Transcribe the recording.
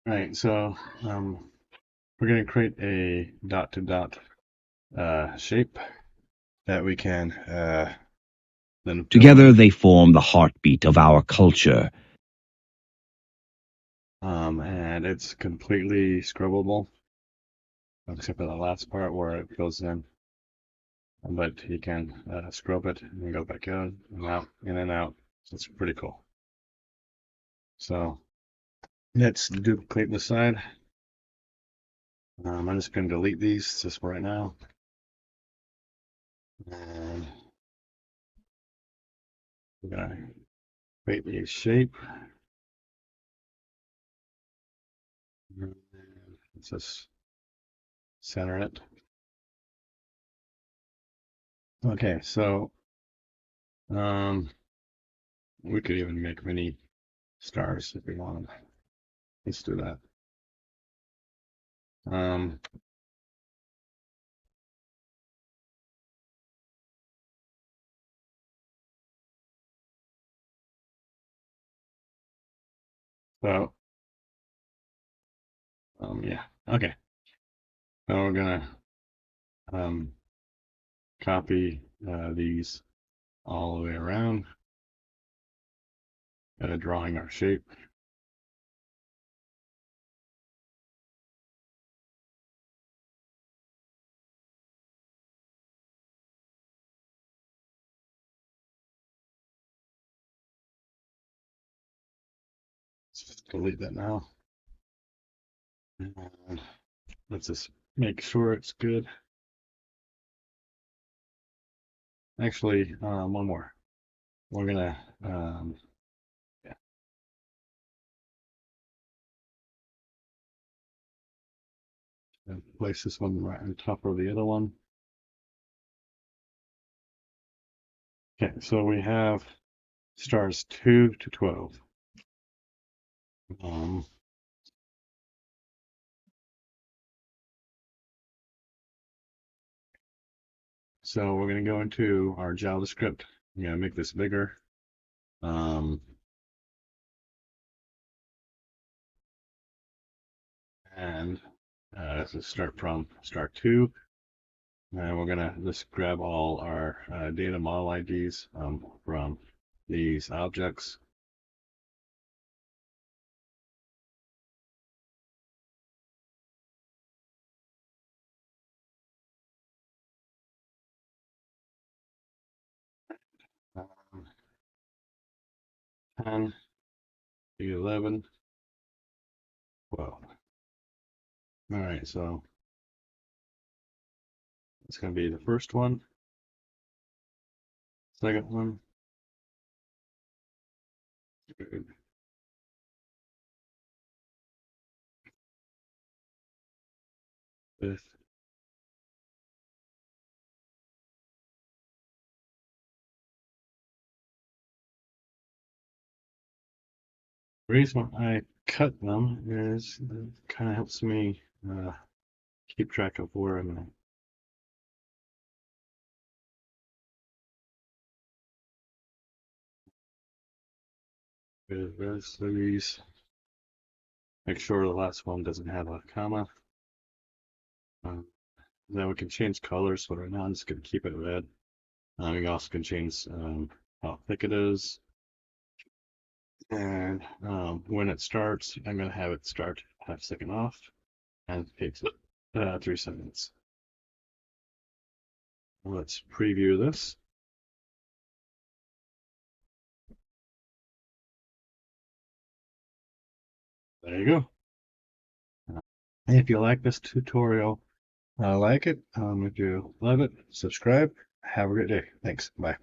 Right, so we're going to create a dot to dot shape that we can then Together they form the heartbeat of our culture. And it's completely scrubbable, except for the last part where it goes in. But you can scrub it and go back in and out, in and out. So it's pretty cool. So let's duplicate this side. I'm just going to delete these just for right now. And we're going to create a shape. Let's just center it. Okay, so we could even make mini stars if we wanted. Let's do that. So yeah, okay. Now we're gonna copy these all the way around, drawing our shape. Let's just delete that now. And let's just make sure it's good. Actually, one more. We're gonna yeah. Place this one right on top of the other one. Okay, so we have stars 2 to 12. So we're going to go into our JavaScript. I'm going to make this bigger. And let's just start from start 2. And we're going to just grab all our data model IDs from these objects. Um, 10, 11, 12. All right, so it's going to be the first one, second one, third, fifth, the reason why I cut them is it kind of helps me keep track of where I'm at. These. Make sure the last one doesn't have a comma. Then we can change colors. So right now I'm just going to keep it red. We also can change how thick it is. And when it starts, I'm going to have it start 1/2 second off and it takes 3 seconds. Let's preview this. There you go. If you like this tutorial, like it. If you love it, subscribe. Have a great day. Thanks. Bye.